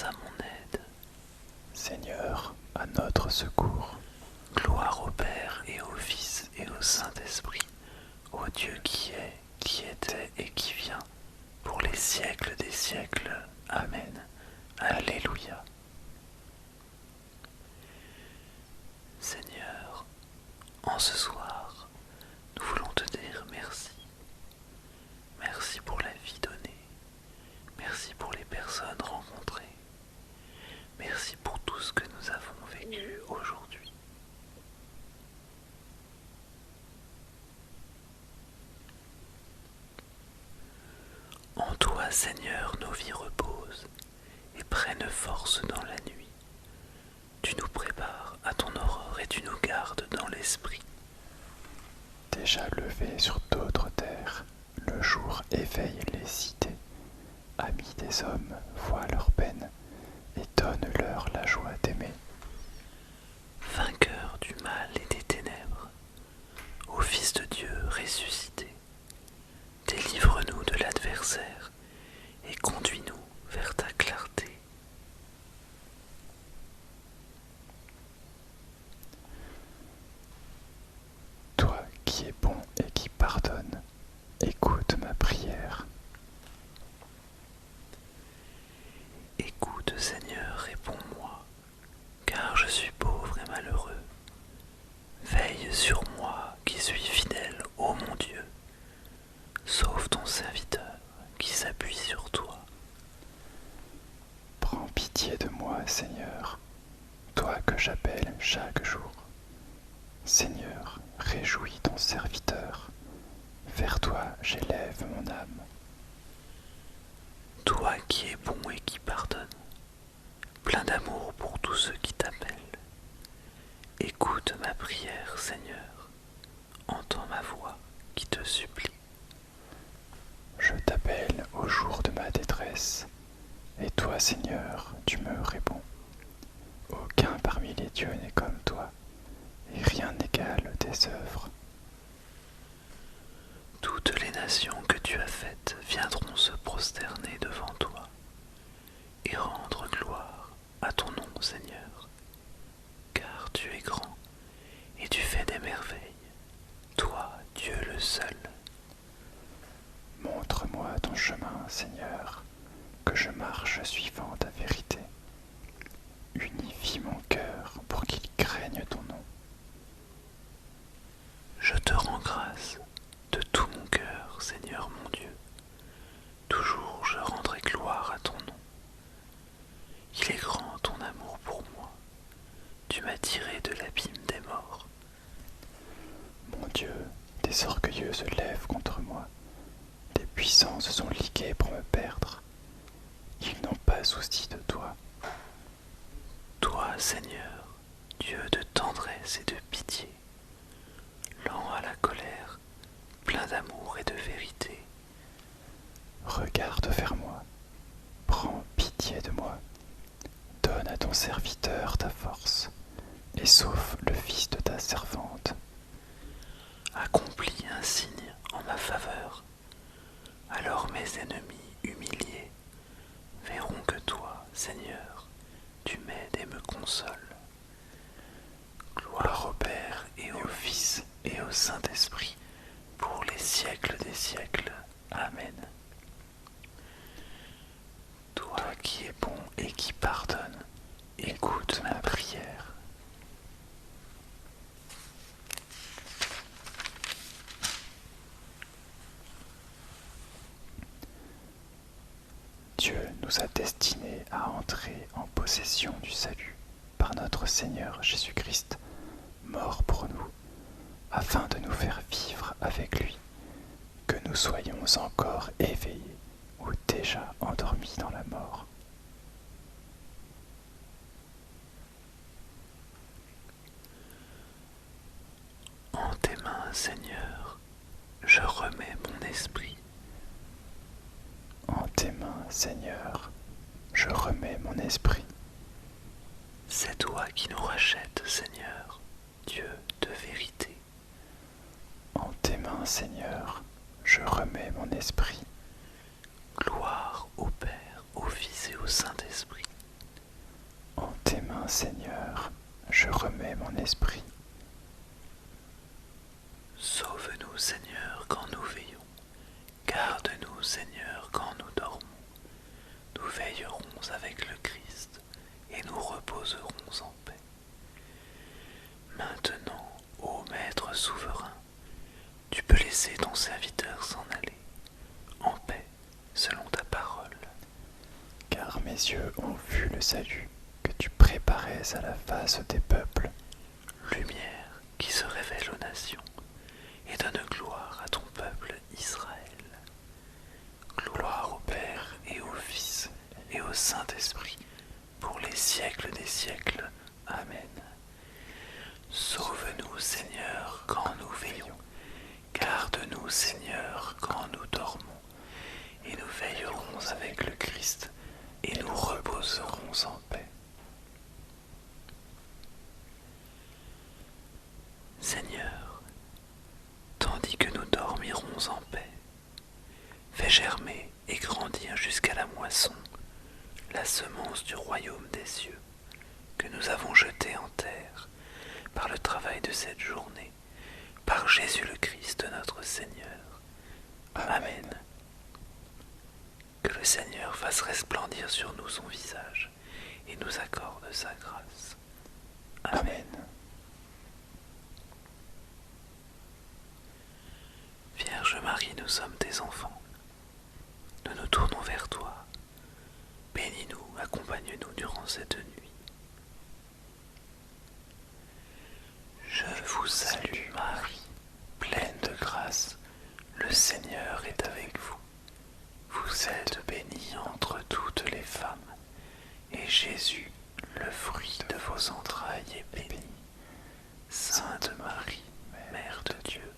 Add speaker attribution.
Speaker 1: à mon aide.
Speaker 2: Seigneur, à notre secours.
Speaker 1: Gloire au Père et au Fils et au Saint-Esprit, au Dieu qui est, qui était et qui vient, pour les siècles des siècles. Amen. Alléluia. Seigneur, en ce soir, nous voulons te dire merci. Merci pour la vie donnée. Merci pour les personnes rencontrées. Merci pour tout ce que nous avons vécu aujourd'hui. En toi, Seigneur, nos vies reposent et prennent force dans la nuit. Tu nous prépares à ton aurore et tu nous gardes dans l'esprit.
Speaker 2: Déjà levé sur d'autres terres, le jour éveille les cités. Amis des hommes, voient leur peine et donne-leur la joie d'aimer.
Speaker 1: Vainqueur du mal et des ténèbres, ô Fils de Dieu ressuscité, délivre-nous de l'adversaire et conduis-nous vers ta clarté.
Speaker 2: Toi qui es bon et qui pardonne, écoute ma prière.
Speaker 1: Écoute, Seigneur, réponds-moi, car je suis pauvre et malheureux. Veille sur moi qui suis fidèle, ô mon Dieu. Sauve ton serviteur qui s'appuie sur toi.
Speaker 2: Prends pitié de moi, Seigneur, toi que j'appelle chaque jour. Seigneur, réjouis ton serviteur, vers toi j'élève mon âme.
Speaker 1: Toi qui es bon et qui pardonne, plein d'amour pour tous ceux qui t'appellent. Écoute ma prière, Seigneur, entends ma voix qui te supplie.
Speaker 2: Je t'appelle au jour de ma détresse, et toi, Seigneur, tu me réponds. Aucun parmi les dieux n'est comme toi, et rien n'égale tes œuvres.
Speaker 1: Toutes les nations que tu as faites viendront se prosterner devant toi et rendre gloire à ton nom, Seigneur, car tu es grand et tu fais des merveilles, toi, Dieu le seul.
Speaker 2: Montre-moi ton chemin, Seigneur, que je marche suivant ta vérité. Unifie mon cœur pour qu'il craigne ton nom.
Speaker 1: Je te rends grâce de tout mon cœur, Seigneur mon Dieu. Toujours je rendrai gloire à ton nom. Il est grand ton amour pour moi. Tu m'as tiré de l'abîme des morts.
Speaker 2: Mon Dieu, des orgueilleux se lèvent contre moi. Des puissants se sont ligués pour me perdre. Ils n'ont pas souci de toi.
Speaker 1: Toi, Seigneur, Dieu de tendresse et de pitié, lent à la colère, plein d'amour et de vérité.
Speaker 2: Regarde vers moi. Prends pitié de moi. Donne à ton serviteur ta force et sauve le fils de ta servante.
Speaker 1: Accomplis un signe en ma faveur. Alors mes ennemis humiliés verront que toi, Seigneur, tu m'aides et me consoles. Gloire au Père et au Fils et au Saint-Esprit, pour les siècles des siècles. Amen. Toi qui es bon et qui pardonne, écoute ma prière.
Speaker 2: Dieu nous a destinés à entrer en possession du salut par notre Seigneur Jésus-Christ, mort pour nous, afin de nous faire vivre avec lui, que nous soyons encore éveillés ou déjà endormis dans la mort.
Speaker 1: En tes mains, Seigneur, je remets mon esprit.
Speaker 2: En tes mains, Seigneur, je remets mon esprit.
Speaker 1: C'est toi qui nous rachètes, Seigneur, Dieu de vérité.
Speaker 2: En tes mains, Seigneur, je remets mon esprit.
Speaker 1: Gloire au Père, au Fils et au Saint-Esprit.
Speaker 2: mains, Seigneur, je remets mon esprit.
Speaker 1: Sauve-nous, Seigneur, quand nous veillons. Garde-nous, Seigneur, quand nous dormons. Nous veillerons avec le Christ et nous reposerons en paix. Maintenant, ô Maître souverain, tu peux laisser ton serviteur s'en aller, en paix, selon ta parole.
Speaker 2: Car mes yeux ont vu le salut que tu préparais à la face des peuples.
Speaker 1: Lumière qui se révèle aux nations et donne gloire à ton peuple Israël. Gloire au Père et au Fils et au Saint-Esprit, pour les siècles des siècles. Amen. Sauve-nous, Seigneur, quand nous veillons. Garde-nous, Seigneur, quand nous dormons. Et nous veillerons avec le Christ et nous reposerons en paix. Seigneur, tandis que nous dormirons en paix, fais germer et grandir jusqu'à la moisson la semence du royaume des cieux que nous avons jetée en terre par le travail de cette journée, par Jésus le Christ notre Seigneur. Amen. Que le Seigneur fasse resplendir sur nous son visage et nous accorde sa grâce. Amen. Vierge Marie, nous sommes tes enfants. Nous nous tournons vers toi. Bénis-nous, accompagne-nous durant cette nuit. Je vous salue Marie, pleine de grâce, le Seigneur est avec vous. Vous êtes bénie entre toutes les femmes, et Jésus, le fruit de vos entrailles, est béni. Sainte Marie, Mère de Dieu,